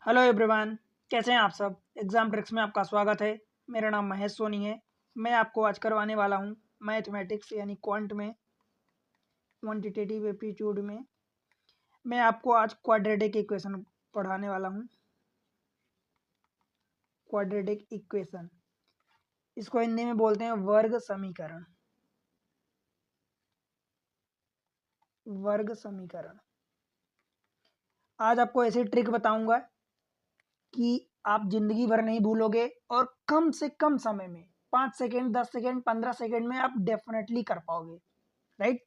Hello everyone, कैसे हैं आप सब। एग्जाम ट्रिक्स में आपका स्वागत है। मेरा नाम महेश सोनी है। मैं आपको आज करवाने वाला हूं मैथमेटिक्स यानी क्वांट में, क्वांटिटेटिव एप्टीट्यूड में। मैं आपको आज क्वाड्रेटिक इक्वेशन पढ़ाने वाला हूं। क्वाड्रेटिक इक्वेशन, इसको हिंदी में बोलते हैं वर्ग समीकरण। वर्ग समीकरण। आज आपको ऐसी ट्रिक बताऊंगा कि आप जिंदगी भर नहीं भूलोगे और कम से कम समय में 5 सेकेंड, 10 सेकेंड, 15 सेकेंड में आप डेफिनेटली कर पाओगे। राइट।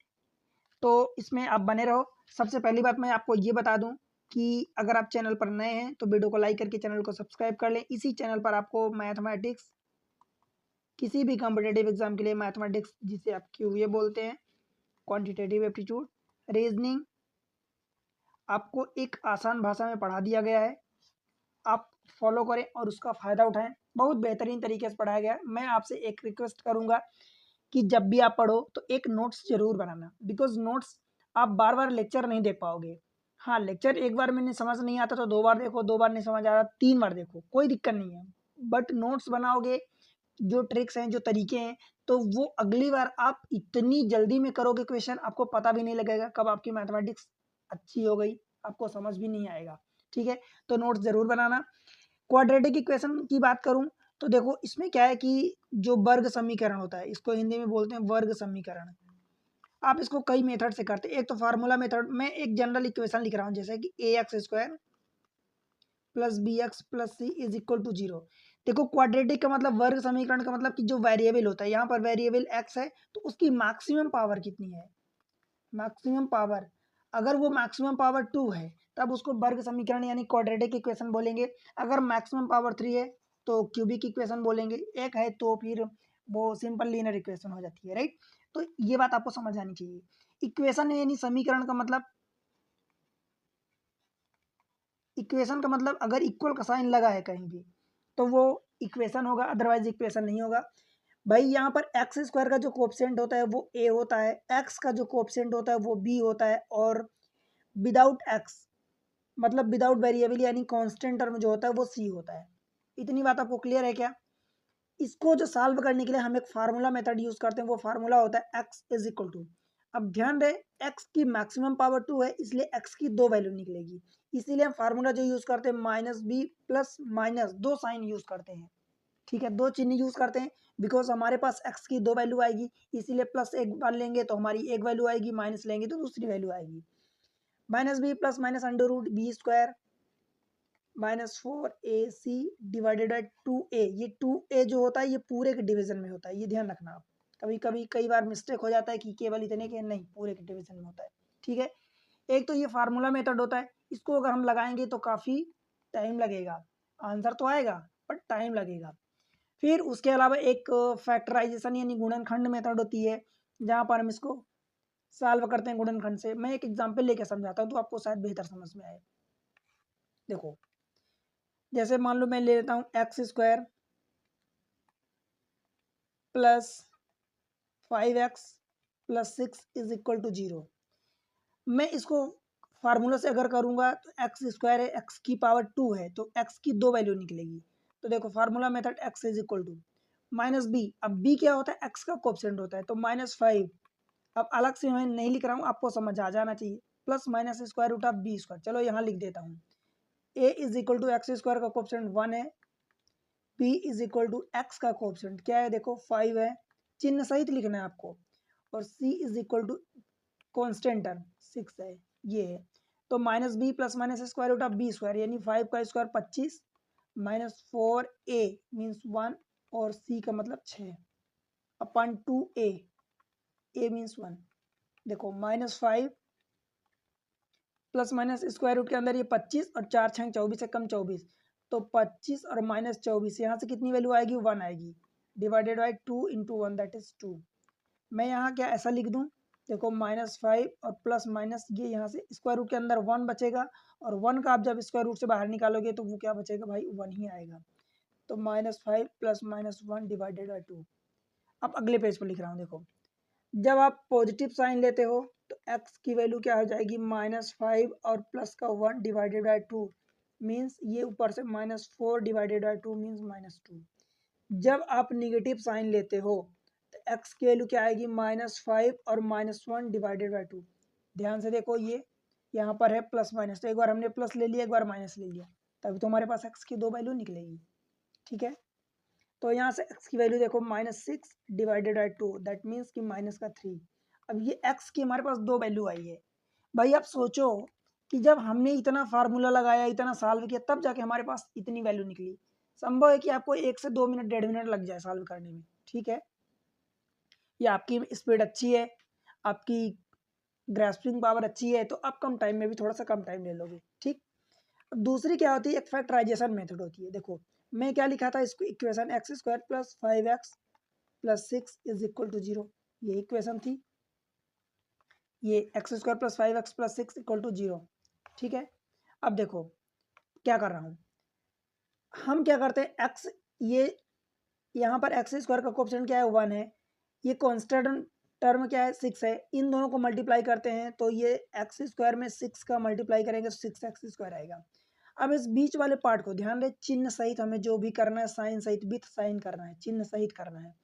तो इसमें आप बने रहो। सबसे पहली बात मैं आपको ये बता दूं कि अगर आप चैनल पर नए हैं तो वीडियो को लाइक करके चैनल को सब्सक्राइब कर लें। इसी चैनल पर आपको मैथमेटिक्स, किसी भी कॉम्पिटेटिव एग्जाम के लिए मैथमेटिक्स, जिसे आप क्यूए बोलते हैं, क्वांटिटेटिव एप्टीट्यूड, रीजनिंग, आपको एक आसान भाषा में पढ़ा दिया गया है। आप फॉलो करें और उसका फ़ायदा उठाएं। बहुत बेहतरीन तरीके से पढ़ाया गया है। मैं आपसे एक रिक्वेस्ट करूंगा कि जब भी आप पढ़ो तो एक नोट्स जरूर बनाना, बिकॉज नोट्स आप बार बार लेक्चर नहीं देख पाओगे। हाँ, लेक्चर एक बार में नहीं समझ नहीं आता तो 2 बार देखो, 2 बार नहीं समझ आ रहा 3 बार देखो, कोई दिक्कत नहीं है। बट नोट्स बनाओगे, जो ट्रिक्स हैं, जो तरीके हैं, तो वो अगली बार आप इतनी जल्दी में करोगे क्वेश्चन, आपको पता भी नहीं लगेगा कब आपकी मैथमेटिक्स अच्छी हो गई, आपको समझ भी नहीं आएगा। ठीक है, तो नोट्स जरूर बनाना। क्वाड्रेटिक इक्वेशन की बात करूं तो देखो, इसमें क्या है कि जो वर्ग समीकरण होता है, इसको हिंदी में बोलते हैं वर्ग समीकरण। आप इसको कई मेथड से करते हैं। एक तो फार्मूला मेथड में एक जनरल इक्वेशन लिख रहा हूं, जैसे कि A X square plus B x plus C is equal to 0। देखो, क्वाड्रेटिक का मतलब, वर्ग समीकरण का मतलब कि जो वेरिएबल होता है, यहाँ पर वेरिएबल एक्स है तो उसकी मैक्सिमम पावर कितनी है, मैक्सिमम पावर। अगर वो मैक्सिमम पावर 2 है तब उसको वर्ग समीकरण यानी क्वाड्रेटिक इक्वेशन बोलेंगे। अगर मैक्सिमम पावर 3 है तो क्यूबिक इक्वेशन बोलेंगे। एक है तो फिर वो सिंपल लीनियर इक्वेशन हो जाती है। राइट। तो ये बात आपको समझ आनी चाहिए। इक्वेशन यानी समीकरण का मतलब, इक्वेशन का मतलब अगर इक्वल का साइन लगा है कहीं भी तो वो इक्वेशन होगा, अदरवाइज इक्वेशन नहीं होगा। भाई, यहाँ पर एक्स स्क्वायर का जो कोएफिशिएंट होता है वो ए होता है, एक्स का जो कोएफिशिएंट होता है वो बी होता है, और विदाउट एक्स मतलब विदाउट वेरिएबल यानी कांस्टेंट टर्म जो होता है वो सी होता है। इतनी बात आपको क्लियर है क्या। इसको जो सॉल्व करने के लिए हम एक फार्मूला मेथड यूज करते हैं, वो फार्मूला होता है एक्स इज इक्वल टू। अब ध्यान दें, एक्स की मैक्सिमम पावर 2 है, इसलिए एक्स की 2 वैल्यू निकलेगी। इसीलिए हम फार्मूला जो यूज करते हैं minus B plus minus, 2 sign use करते हैं। ठीक है, 2 चिन्ह यूज करते हैं, बिकॉज हमारे पास एक्स की 2 वैल्यू आएगी। इसीलिए प्लस एक बार लेंगे तो हमारी एक वैल्यू आएगी, माइनस लेंगे तो दूसरी वैल्यू आएगी। Minus B plus minus under root b square -4ac divided by 2a। ये 2a जो होता है ये पूरे के डिवीजन में होता है, ये ध्यान रखना आप। कभी कभी कई बार मिस्टेक हो जाता है कि केवल इतने के, नहीं, पूरे के डिवीजन में होता है। ठीक है, एक तो ये फार्मूला मेथड होता है। इसको अगर हम लगाएंगे तो काफ़ी टाइम लगेगा, आंसर तो आएगा बट टाइम लगेगा। फिर उसके अलावा एक फैक्टराइजेशन यानी गुणनखंड मेथड होती है, जहाँ पर हम इसको सॉल्व करते हैं गुणनखंड से। मैं एक एग्जांपल लेके समझाता हूँ तो आपको शायद बेहतर समझ में आए। देखो, जैसे मान लो मैं ले लेता हूँ x square plus 5x plus 6 is equal to 0। मैं इसको फार्मूला से अगर करूँगा तो एक्स स्क्वायर है, एक्स की पावर 2 है तो एक्स की 2 वैल्यू निकलेगी। तो देखो, formula method x is equal to minus b. अब बी क्या होता है, एक्स का कोएफिशिएंट होता है, तो -5। अब अलग से मैं नहीं लिख रहा हूँ, आपको समझ आ जाना चाहिए। Plus minus square root of B square, चलो यहाँ लिख देता हूँ। A is equal to X square का कोएफिशिएंट 1 है, B is equal to X का कोएफिशिएंट क्या है, देखो 5 है, चिन्ह सहित लिखना है आपको, और C is equal to constant term 6 है, ये है। तो minus B plus minus square root of B square यानी 5 का स्क्वायर 25 -4a मीन्स 1, और सी का मतलब 6 अपन 2a, ए मीन्स 1। देखो, -5 प्लस माइनस स्क्वायर रूट के अंदर ये 25 और 4 6 24 से कम 24, तो 25 और -24 यहाँ से कितनी वैल्यू आएगी, 1 आएगी, divided by 2 into 1 that is 2। मैं यहाँ क्या ऐसा लिख दूँ, देखो -5 और प्लस माइनस, ये यहाँ से स्क्वायर रूट के अंदर 1 बचेगा, और 1 का आप जब स्क्वायर रूट से बाहर निकालोगे तो वो क्या बचेगा भाई, 1 ही आएगा। तो -5 प्लस -1 डिवाइडेड बाई 2। अब अगले पेज पर लिख रहा हूँ, देखो, जब आप पॉजिटिव साइन लेते हो तो x की वैल्यू क्या हो जाएगी, -5 और प्लस का 1 डिवाइडेड बाई 2। मीन्स ये ऊपर से -4 डिवाइडेड बाई 2 मीन्स -2। जब आप निगेटिव साइन लेते हो तो x की वैल्यू क्या आएगी -5 और -1 डिवाइडेड बाई 2। ध्यान से देखो, ये यहाँ पर है प्लस माइनस, तो एक बार हमने प्लस ले लिया, एक बार माइनस ले लिया, तभी तो हमारे पास x की दो वैल्यू निकलेगी। ठीक है, तो यहाँ से x की वैल्यू देखो -6 डिवाइडेड बाई 2, दैट मीन्स कि -3। अब ये x की हमारे पास दो वैल्यू आई है। भाई आप सोचो कि जब हमने इतना फार्मूला लगाया, इतना सॉल्व किया, तब जाके हमारे पास इतनी वैल्यू निकली। संभव है कि आपको 1 से 2 मिनट 1.5 मिनट लग जाए सॉल्व करने में। ठीक है, ये आपकी स्पीड अच्छी है, आपकी ग्रास्पिंग पावर अच्छी है, तो आप कम टाइम में भी थोड़ा सा कम टाइम ले लोगे। ठीक, दूसरी क्या होती है, एक फैक्टराइजेशन मेथड होती है। देखो मैं क्या लिखा था इसको, equation x² + 5x + 6 is equal to 0, ये इक्वेशन थी, ये x² + 5x + 6 इक्वल टू 0। ठीक है, अब देखो क्या कर रहा हूँ, हम क्या करते हैं, x, ये यहाँ पर x² का कोएफिशिएंट क्या है 1 है, ये कांस्टेंट टर्म क्या है 6 है, इन दोनों को मल्टीप्लाई करते हैं तो ये x² में 6 का मल्टीप्लाई करेंगे तो 6x² आएगा। अब इस बीच वाले पार्ट को ध्यान रहे, चिन्ह सहित हमें जो भी करना है, साइन सहित विथ साइन करना है, चिन्ह सहित करना है,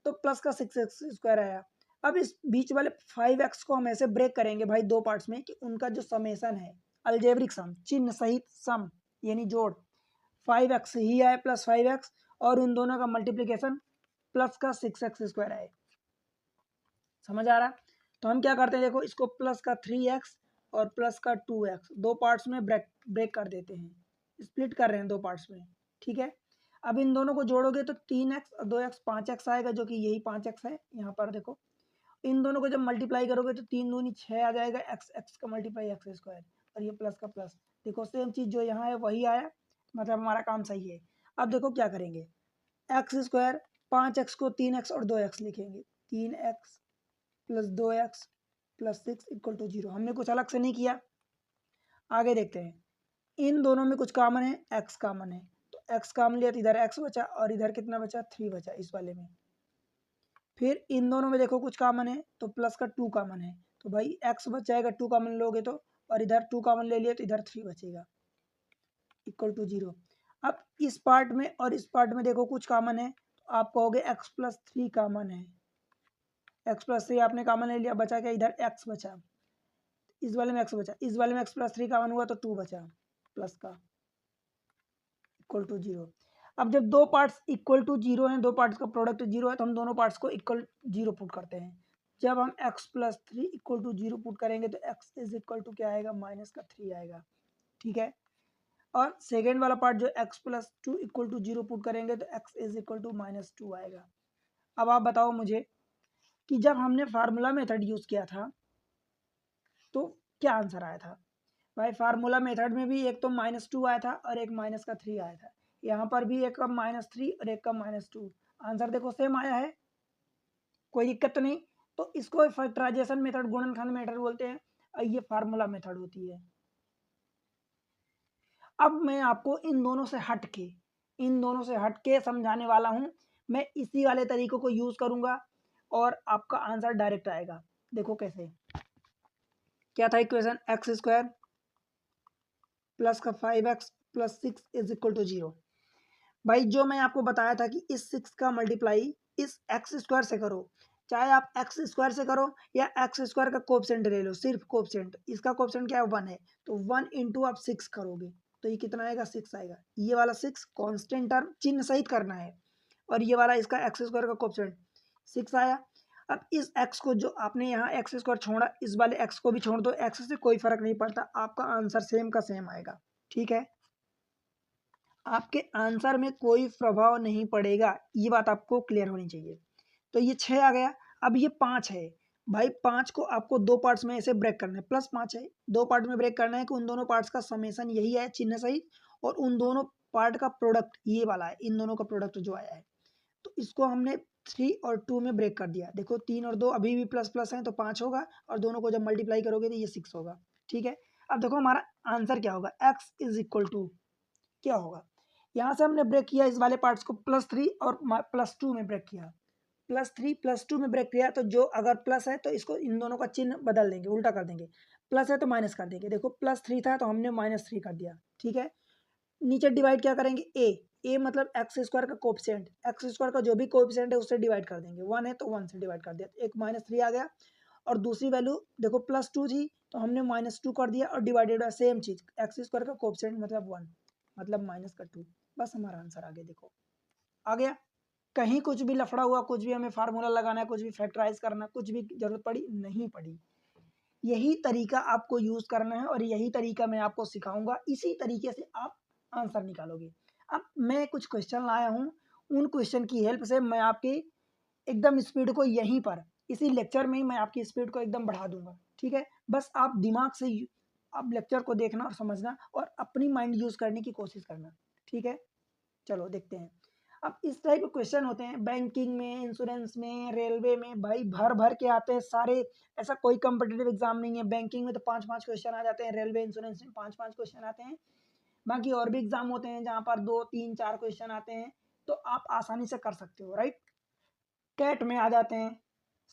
तो प्लस का 6x² आया। अब इस बीच वाले 5x को हम ऐसे ब्रेक करेंगे भाई दो पार्ट्स में कि उनका जो समेसन है, अलजेब्रिक सम, चिन्ह सहित सम यानी जोड़, 5x ही आए प्लस 5x, और उन दोनों का मल्टीप्लीकेशन प्लस का 6x² आए। समझ आ रहा? तो हम क्या करते हैं, देखो इसको प्लस का 3x और प्लस का 2x दो पार्ट्स में ब्रेक कर देते हैं, स्प्लिट कर रहे हैं दो पार्ट्स में। ठीक है, अब इन दोनों को जोड़ोगे तो 3x और 2x 5x आएगा, जो कि यही 5x है। यहाँ पर देखो इन दोनों को जब मल्टीप्लाई करोगे तो 3 दूनी 6 आ जाएगा, x का मल्टीप्लाई x², और ये प्लस का प्लस, देखो सेम चीज़ जो यहाँ है वही आया, मतलब हमारा काम सही है। अब देखो क्या करेंगे, x², 5x को 3x और 2x लिखेंगे, 3x + 2x + 6 इक्वल टू 0। हमने कुछ अलग से नहीं किया। आगे देखते हैं, इन दोनों में कुछ कॉमन है, x कॉमन है, तो x कॉमन लिया तो इधर x बचा, और इधर कितना बचा 3 बचा इस वाले में। फिर इन दोनों में देखो कुछ कॉमन है, तो प्लस का 2 कॉमन है, तो भाई x बच जाएगा, 2 कॉमन लोगे तो, और इधर 2 कॉमन ले लिए तो इधर 3 बचेगा, इक्वल टू 0। अब इस पार्ट में और इस पार्ट में देखो कुछ कॉमन है, तो आप कहोगे x + 3 कॉमन है, x + 3 आपने कॉमन ले लिया, बचा क्या इधर x बचा, इस वाले में x बचा, इस वाले में x + 3 कॉमन हुआ तो 2 बचा प्लस का, इक्वल टू 0। अब जब दो पार्ट्स इक्वल टू 0 हैं, दो पार्ट्स का प्रोडक्ट 0 है, तो हम दोनों पार्ट्स को इक्वल 0 पुट करते हैं। जब हम x + 3 इक्वल टू 0 पुट करेंगे तो x इज इक्वल टू क्या आएगा, -3 आएगा। ठीक है, और सेकेंड वाला पार्ट जो x + 2 इक्वल टू 0 पुट करेंगे तो x इज इक्वल टू -2 आएगा। अब आप बताओ मुझे कि जब हमने फार्मूला मेथड यूज़ किया था तो क्या आंसर आया था। भाई फार्मूला मेथड में भी एक तो -2 आया था और एक -3 आया था, यहाँ पर भी एक का -3 और एक का -2, आंसर देखो सेम आया है, कोई दिक्कत तो नहीं। तो इसको फैक्टराइजेशन मेथड, गुणनखंड मेथड बोलते हैं, और ये फार्मूला मेथड होती है। अब मैं आपको इन दोनों से हट के समझाने वाला हूँ। मैं इसी वाले तरीकों को यूज़ करूँगा और आपका आंसर डायरेक्ट आएगा। देखो कैसे, क्या था इक्वेशन, x² प्लस का 5x + 6 इज इक्वल टू 0। भाई जो मैं आपको बताया था कि इस 6 का मल्टीप्लाई इस x² से करो, चाहे आप x² से करो या x² का कोएफिशिएंट ले लो, सिर्फ कोएफिशिएंट, इसका कोएफिशिएंट क्या है 1 है, तो 1 इंटू आप 6 करोगे तो ये कितना आएगा 6 आएगा। ये वाला 6 कांस्टेंट टर्म चिन्ह सहित करना है, और ये वाला इसका x² का कोएफिशिएंट 6 आया। अब इस x को जो आपने यहाँ x² छोड़ा, इस वाले x को भी छोड़ दो, x से कोई फर्क नहीं पड़ता, आपका आंसर सेम का सेम आएगा। ठीक है, आपके आंसर में कोई प्रभाव नहीं पड़ेगा, ये बात आपको क्लियर होनी चाहिए। तो ये 6 आ गया, अब ये 5 है। भाई 5 को आपको दो पार्ट्स में ऐसे ब्रेक करना है, +5 है, दो पार्ट में ब्रेक करना है कि उन दोनों पार्ट्स का समेसन यही है चिन्ह सहित, और उन दोनों पार्ट का प्रोडक्ट ये वाला है, इन दोनों का प्रोडक्ट जो आया है, तो इसको हमने 3 और 2 में ब्रेक कर दिया। देखो 3 और 2 अभी भी प्लस प्लस हैं तो 5 होगा, और दोनों को जब मल्टीप्लाई करोगे तो ये 6 होगा। ठीक है, अब देखो हमारा आंसर क्या होगा, x इज इक्वल टू क्या होगा, यहाँ से हमने ब्रेक किया इस वाले पार्ट्स को +3 और +2 में ब्रेक किया, +3 +2 में ब्रेक किया, तो जो अगर प्लस है तो इसको इन दोनों का चिन्ह बदल देंगे, उल्टा कर देंगे, प्लस है तो माइनस कर देंगे। देखो +3 था तो हमने -3 कर दिया। ठीक है, नीचे डिवाइड क्या करेंगे, ए मतलब एक्स स्क्वायर का कोएफिशिएंट, एक्स स्क्वायर का जो भी कोएफिशिएंट है उससे डिवाइड कर देंगे, 1 है तो 1 से डिवाइड कर दिया, एक -3 आ गया। और दूसरी वैल्यू देखो +2 थी तो हमने -2 कर दिया और डिवाइडेड बाय सेम चीज, एक्स स्क्वायर का कोएफिशिएंट मतलब 1 मतलब -2। बस हमारा आंसर आ गया, देखो आ गया। कहीं कुछ भी लफड़ा हुआ, कुछ भी हमें फार्मूला लगाना है, कुछ भी फैक्टराइज करना, कुछ भी जरूरत पड़ी नहीं पड़ी। यही तरीका आपको यूज करना है और यही तरीका मैं आपको सिखाऊंगा, इसी तरीके से आप आंसर निकालोगे। अब मैं कुछ क्वेश्चन लाया हूँ, उन क्वेश्चन की हेल्प से मैं आपकी एकदम स्पीड को यहीं पर इसी लेक्चर में ही मैं आपकी स्पीड को एकदम बढ़ा दूंगा। ठीक है, बस आप दिमाग से आप लेक्चर को देखना और समझना और अपनी माइंड यूज करने की कोशिश करना। ठीक है, चलो देखते हैं। अब इस टाइप के क्वेश्चन होते हैं बैंकिंग में, इंश्योरेंस में, रेलवे में, भाई भर भर के आते हैं सारे। ऐसा कोई कॉम्पिटिटिव एग्जाम नहीं है। बैंकिंग में तो 5-5 क्वेश्चन आ जाते हैं, रेलवे इंश्योरेंस में 5-5 क्वेश्चन आते हैं। बाकी और भी एग्जाम होते हैं जहाँ पर 2-3-4 क्वेश्चन आते हैं, तो आप आसानी से कर सकते हो, राइट। कैट में आ जाते हैं,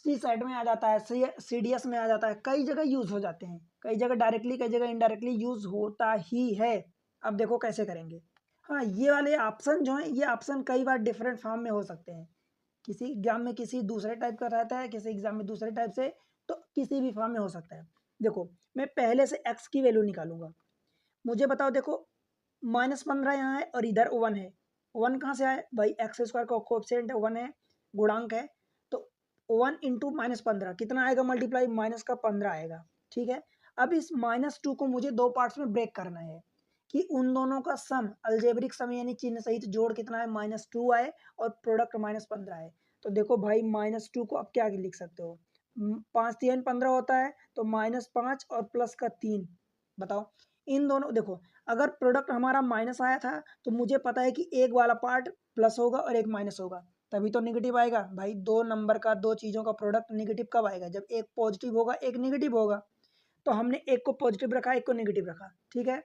सी सेट में आ जाता है, CDS में आ जाता है, कई जगह यूज हो जाते हैं, कई जगह डायरेक्टली कई जगह इनडायरेक्टली यूज होता ही है। अब देखो कैसे करेंगे। हाँ, ये वाले ऑप्शन जो है, ये ऑप्शन कई बार डिफरेंट फॉर्म में हो सकते हैं। किसी एग्जाम में किसी दूसरे टाइप का रहता है, किसी एग्जाम में दूसरे टाइप से, तो किसी भी फॉर्म में हो सकता है। देखो मैं पहले से एक्स की वैल्यू निकालूंगा। मुझे बताओ, देखो -15 यहाँ है और इधर 1 है। 1 कहाँ से आए भाई, एक्स स्क्वायर का कोएफिशिएंट है 1 है, गुणांक है। तो 1 इंटू -15 कितना आएगा, मल्टीप्लाई माइनस का 15 आएगा। ठीक है, अब इस -2 को मुझे दो पार्ट्स में ब्रेक करना है कि उन दोनों का सम, अलजेब्रिक सम यानी चिन्ह सहित जोड़ कितना है, -2 आए और प्रोडक्ट -15 आए। तो देखो भाई -2 को अब क्या लिख सकते हो, 5 3 15 होता है, तो -5 और प्लस का 3। बताओ इन दोनों, देखो अगर प्रोडक्ट हमारा माइनस आया था तो मुझे पता है कि एक वाला पार्ट प्लस होगा और एक माइनस होगा, तभी तो निगेटिव आएगा। भाई दो नंबर का, दो चीज़ों का प्रोडक्ट निगेटिव कब आएगा, जब एक पॉजिटिव होगा एक निगेटिव होगा। तो हमने एक को पॉजिटिव रखा, एक को निगेटिव रखा। ठीक है,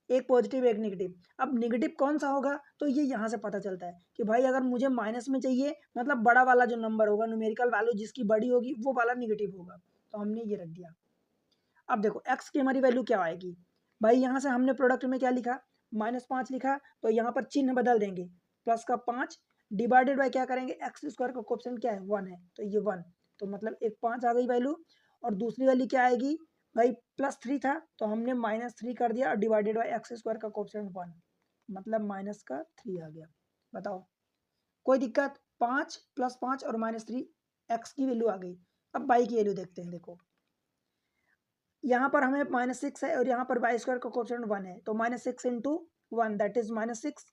एक पॉजिटिव एक निगेटिव। अब निगेटिव कौन सा होगा, तो ये यहाँ से पता चलता है कि भाई अगर मुझे माइनस में चाहिए, मतलब बड़ा वाला जो नंबर होगा, न्यूमेरिकल वैल्यू जिसकी बड़ी होगी वो वाला निगेटिव होगा। तो हमने ये रख दिया। अब देखो एक्स की हमारी वैल्यू क्या आएगी, भाई यहाँ से हमने प्रोडक्ट में क्या लिखा, -5 लिखा, तो यहाँ पर चिन्ह बदल देंगे, प्लस का 5 डिवाइडेड बाय क्या करेंगे, एक्स स्क्वायर का कोएफिशिएंट क्या है 1 है, तो ये 1, तो मतलब एक 5 आ गई वैल्यू। और दूसरी वाली क्या आएगी भाई, +3 था तो हमने -3 कर दिया और डिवाइडेड बाय एक्स स्क्वायर का कोएफिशिएंट 1, मतलब -3 आ गया। बताओ कोई दिक्कत, 5 + 5 और -3, एक्स की वैल्यू आ गई। अब वाई की वैल्यू देखते हैं। देखो यहाँ पर हमें -6 है और यहाँ पर वाई स्क्वायर का कोएफिशिएंट 1 है, तो -6 इंटू 1 दैट इज -6।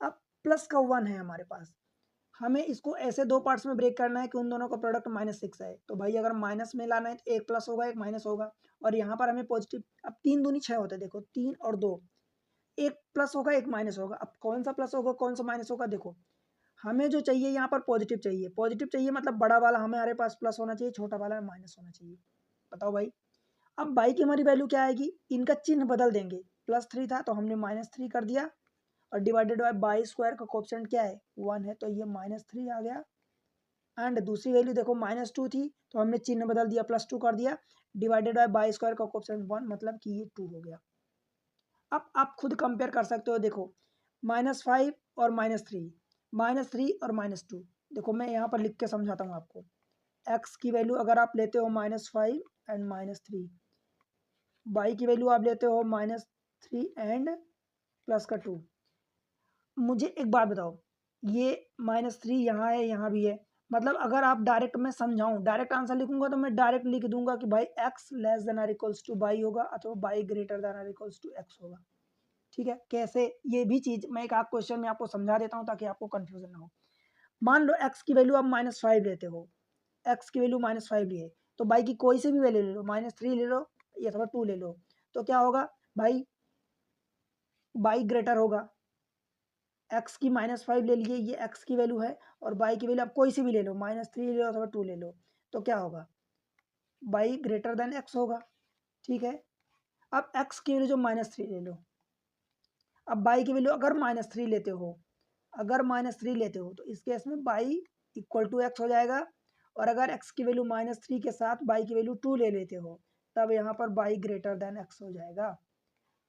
अब प्लस का 1 है हमारे पास, हमें इसको ऐसे दो पार्ट्स में ब्रेक करना है कि उन दोनों का प्रोडक्ट -6 है। तो भाई अगर माइनस में लाना है तो एक प्लस होगा एक माइनस होगा, और यहाँ पर हमें पॉजिटिव, अब 3 दूनी 6 होते हैं, देखो 3 और 2, एक प्लस होगा एक माइनस होगा। अब कौन सा प्लस होगा कौन सा माइनस होगा, देखो हमें जो चाहिए यहाँ पर पॉजिटिव चाहिए, पॉजिटिव चाहिए मतलब बड़ा वाला हमारे पास प्लस होना चाहिए, छोटा वाला माइनस होना चाहिए। बताओ भाई, अब बाई की हमारी वैल्यू क्या आएगी, इनका चिन्ह बदल देंगे, +3 था तो हमने -3 कर दिया और डिवाइडेड बाय बाई स्क्वायर का कोएफिशिएंट क्या है 1 है, तो ये -3 आ गया। एंड दूसरी वैल्यू देखो -2 थी तो हमने चिन्ह बदल दिया, +2 कर दिया, डिवाइडेड बाय बाई स्क्वायर का कोएफिशिएंट 1, मतलब कि ये 2 हो गया। अब आप खुद कंपेयर कर सकते हो, देखो -5 और -3, -3 और -2। देखो मैं यहाँ पर लिख के समझाता हूँ आपको। एक्स की वैल्यू अगर आप लेते हो -5 एंड -3, वाई की वैल्यू आप लेते हो -3 एंड प्लस का 2। मुझे एक बात बताओ, ये -3 यहाँ है यहाँ भी है, मतलब अगर आप डायरेक्ट मैं समझाऊं, डायरेक्ट आंसर लिखूंगा तो मैं डायरेक्ट लिख दूंगा कि भाई x less than or equals to y होगा अथवा y greater than or equals to x होगा। ठीक है, कैसे, ये भी चीज मैं एक आध क्वेश्चन में आपको समझा देता हूँ ताकि आपको कंफ्यूजन ना हो। मान लो x की वैल्यू आप -5 लेते हो, x की वैल्यू -5 लिए, तो y की कोई से भी वैल्यू ले लो, -3 ले लो या अथवा 2 ले लो, तो क्या होगा भाई, y ग्रेटर होगा, x की -5 ले लिए, ये x की वैल्यू है, और y की वैल्यू आप कोई सी भी ले लो, -3 ले लो अथवा 2 ले लो, तो क्या होगा y ग्रेटर देन x होगा। ठीक है, अब x की वैल्यू जो -3 ले लो, अब y की वैल्यू अगर -3 लेते हो, अगर -3 लेते हो तो इस केस में y इक्वल टू x हो जाएगा, और अगर x की वैल्यू -3 के साथ y की वैल्यू 2 ले लेते हो, तब यहाँ पर y ग्रेटर देन x हो जाएगा।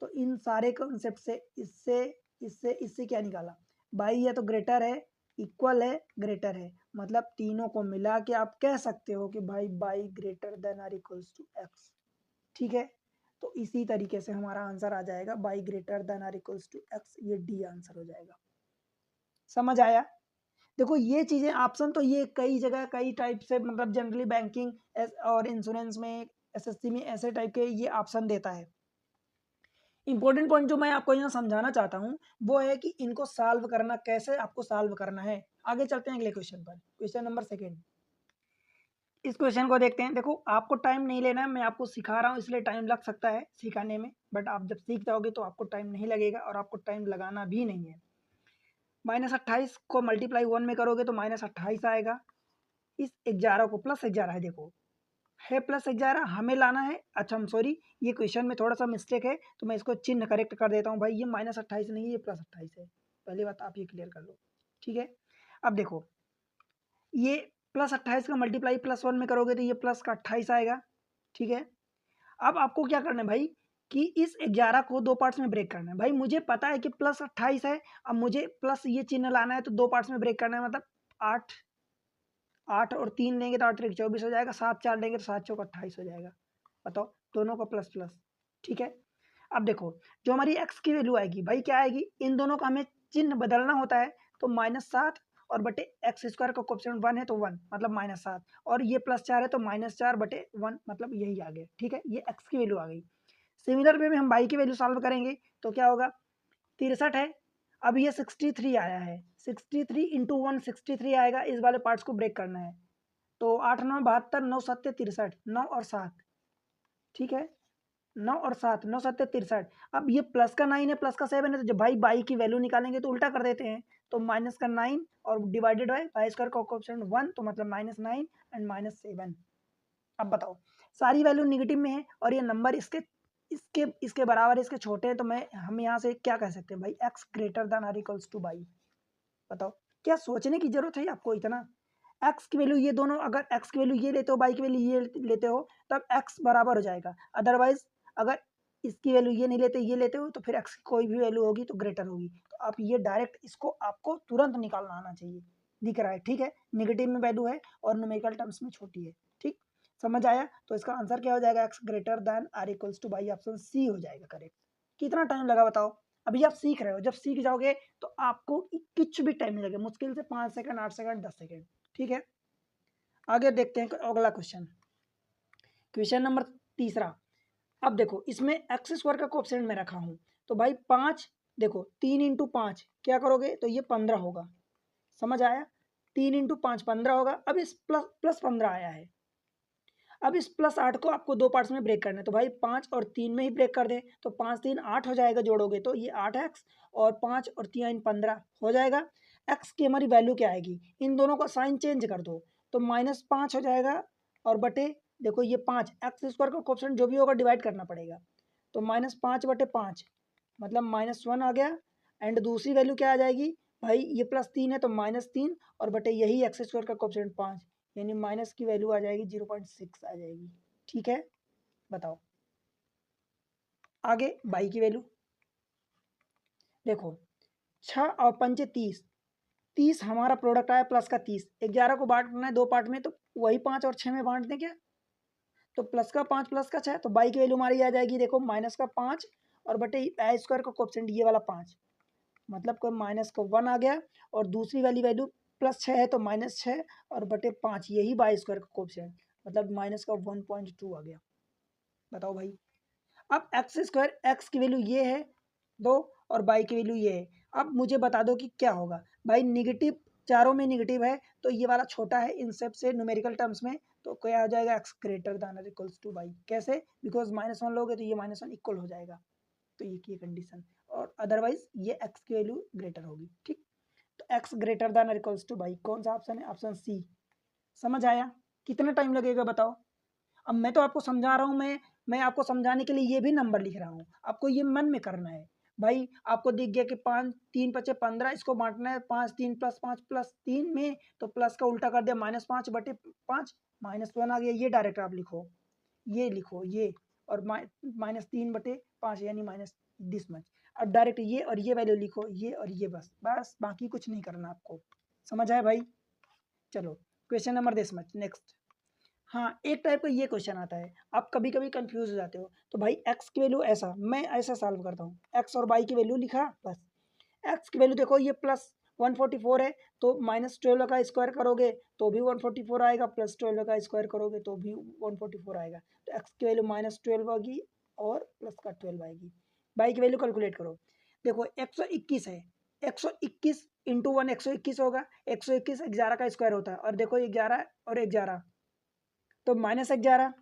तो इन सारे कॉन्सेप्ट से इससे इससे इससे क्या निकाला, बाई या तो ग्रेटर है, इक्वल है, ग्रेटर है, मतलब तीनों को मिला के आप कह सकते हो कि भाई y greater than or equals to x. ठीक है, तो इसी तरीके से हमारा आंसर आ जाएगा y greater than or equals to x, ये डी आंसर हो जाएगा। समझ आया? देखो ये चीजें ऑप्शन तो ये कई जगह कई टाइप से, मतलब जनरली बैंकिंग और इंश्योरेंस में, एसएससी में ऐसे टाइप के ये ऑप्शन देता है। इंपॉर्टेंट पॉइंट जो मैं आपको यहाँ समझाना चाहता हूँ वो है कि इनको सॉल्व करना, कैसे आपको सॉल्व करना है। आगे चलते हैं अगले क्वेश्चन पर, क्वेश्चन नंबर 2। इस क्वेश्चन को देखते हैं। देखो आपको टाइम नहीं लेना है, मैं आपको सिखा रहा हूँ इसलिए टाइम लग सकता है सिखाने में, बट आप जब सीख जाओगे तो आपको टाइम नहीं लगेगा और आपको टाइम लगाना भी नहीं है। -28 को मल्टीप्लाई 1 में करोगे तो -28 आएगा। इस 11 को +11 है, देखो है +11, हमें लाना है। अच्छा हम सॉरी, ये क्वेश्चन में थोड़ा सा मिस्टेक है तो मैं इसको चिन्ह करेक्ट कर देता हूँ भाई, ये -28 नहीं है, ये +28 है। पहली बात आप ये क्लियर कर लो, ठीक है। अब देखो ये +28 का मल्टीप्लाई +1 में करोगे तो ये प्लस का 28 आएगा, ठीक है। अब आपको क्या करना है भाई कि इस 11 को 2 पार्ट्स में ब्रेक करना है। भाई मुझे पता है कि +28 है, अब मुझे प्लस ये चिन्ह लाना है तो 2 पार्ट्स में ब्रेक करना है, मतलब 8 8 और 3 लेंगे तो 8 3 24 हो जाएगा, 7 4 लेंगे तो 7 चौक 28 हो जाएगा। बताओ, दोनों का प्लस प्लस, ठीक है। अब देखो जो हमारी x की वैल्यू आएगी भाई क्या आएगी, इन दोनों का हमें चिन्ह बदलना होता है, तो -7 और बटे x² का कोएफिशिएंट 1 है तो 1 मतलब -7, और ये +4 है तो -4 बटे 1 मतलब यही आ गया, ठीक है। ये x की वैल्यू आ गई। सिमिलर वे में हम y की वैल्यू सॉल्व करेंगे तो क्या होगा, 63 है, अब ये 63 आया है, 63 इंटू 1 63 आएगा, इस वाले पार्ट्स को ब्रेक करना है। तो 8 9 72, 9 7 63, 9 और 7, ठीक है। 9 और 7, 9 7 63। अब ये प्लस का 9 है, प्लस का 7 है, तो जब भाई बाई की वैल्यू निकालेंगे तो उल्टा कर देते हैं, तो माइनस का 9 और डिवाइडेड बाय बाई स्क्वायर का कोएफिशिएंट 1, तो मतलब -9 एंड -7। अब बताओ सारी वैल्यू निगेटिव में है और ये नंबर इसके इसके इसके बराबर, इसके छोटे हैं, तो मैं हम यहाँ से क्या कह सकते हैं भाई, x greater than or equals to y. बताओ क्या सोचने की जरूरत है आपको इतना। x की वैल्यू ये दोनों, अगर x की वैल्यू ये लेते हो, बाई की वैल्यू ये लेते हो, तब x बराबर हो जाएगा। अदरवाइज अगर इसकी वैल्यू ये नहीं लेते, ये लेते हो, तो फिर x की कोई भी वैल्यू होगी तो ग्रेटर होगी। तो आप ये डायरेक्ट इसको आपको तुरंत निकालना आना चाहिए। दिख रहा है, ठीक है, निगेटिव में वैल्यू है और न्यूमेरिकल टर्म्स में छोटी है, ठीक। समझ आया? तो इसका आंसर क्या हो जाएगा, x greater than or equals to y, option C हो जाएगा करेक्ट। कितना टाइम लगा बताओ, अभी आप सीख रहे हो, जब सीख जाओगे तो आपको कुछ भी टाइम नहीं लगेगा, मुश्किल से 5 सेकंड 8 सेकंड 10 सेकंड, ठीक है। आगे देखते हैं अगला क्वेश्चन, क्वेश्चन नंबर 3। अब देखो इसमें x² का कोएफिशिएंट मैं रखा हूं, तो भाई 5, देखो 3 इंटू 5 क्या करोगे तो ये 15 होगा। समझ आया? 3 इंटू 5 15 होगा। अब इस प्लस 15 आया है, अब इस +8 को आपको 2 पार्ट्स में ब्रेक करना है, तो भाई 5 और 3 में ही ब्रेक कर दे, तो 5 3 8 हो जाएगा, जोड़ोगे तो ये 8x और 5 और 3 15 हो जाएगा। x की हमारी वैल्यू क्या आएगी, इन दोनों का साइन चेंज कर दो, तो -5 हो जाएगा, और बटे देखो ये 5 x² का कोएफिशिएंट जो भी होगा डिवाइड करना पड़ेगा, तो -5 बटे 5 मतलब -1 आ गया। एंड दूसरी वैल्यू क्या आ जाएगी भाई, ये +3 है तो -3 और बटे यही x² का कोएफिशिएंट 5, यानी माइनस की वैल्यू आ जाएगी 0.6 आ जाएगी, ठीक है। बताओ आगे बाई की वैल्यू देखो, 6 और 5 30, 30 हमारा प्रोडक्ट आया प्लस का 30, 11 को बांटना है 2 पार्ट में, तो वही 5 और 6 में बांट दें क्या, तो प्लस का 5 प्लस का 6, तो बाई की वैल्यू हमारी आ जाएगी देखो -5 और बटे स्क्वायर का कोएफिशिएंट ये वाला 5, मतलब कोई -1 आ गया, और दूसरी वाली वैल्यू +6 है तो -6 और बटे 5 यही बाई स्क्वायर का कोएफिशिएंट, मतलब -1.2 आ गया। बताओ भाई, अब x² x की वैल्यू ये है 2 और बाई की वैल्यू ये है। अब मुझे बता दो कि क्या होगा भाई, निगेटिव चारों में निगेटिव है तो ये वाला छोटा है इन सब से न्यूमेरिकल टर्म्स में, तो क्या आ जाएगा x ग्रेटर देन और इक्वल्स टू बाई। कैसे, बिकॉज -1 लोगे तो ये -1 इक्वल हो जाएगा, तो ये कंडीशन, और अदरवाइज ये x की वैल्यू ग्रेटर होगी, ठीक। तो x ग्रेटर देन और इक्वल्स टू बाई, कौन सा ऑप्शन है, ऑप्शन सी। समझ आया? कितना टाइम लगेगा बताओ। अब मैं तो आपको समझा रहा हूँ, मैं आपको समझाने के लिए ये भी नंबर लिख रहा हूँ, आपको ये मन में करना है। भाई आपको दिख गया कि 5 3 5 15, इसको बांटना है 5 3 + 5 + 3 में, तो प्लस का उल्टा कर दिया -5 बटे 5, -1 आ गया, ये डायरेक्ट आप लिखो, ये लिखो ये, और -3 बटे 5 यानी दिस मच। अब डायरेक्ट ये और ये वैल्यू लिखो, ये और ये, बस बस बाकी कुछ नहीं करना आपको। समझ आया भाई? चलो question number this much. Next, हाँ एक टाइप का ये क्वेश्चन आता है, आप कभी कभी कंफ्यूज हो जाते हो, तो भाई एक्स की वैल्यू ऐसा, मैं ऐसा सॉल्व करता हूँ, एक्स और वाई की वैल्यू लिखा, बस एक्स की वैल्यू देखो ये प्लस 144 है, तो माइनस 12 का स्क्वायर करोगे तो भी 144 आएगा, प्लस 12 का स्क्वायर करोगे तो भी 144 आएगा। तो एक्स की वैल्यू -12 होगी और प्लस का 12 आएगी। वाई की वैल्यू कैलकुलेट करो, देखो 121 है, 121 इंटू 1 121 होगा, 121 11 का स्क्वायर होता है, और देखो 11 और 11 तो -11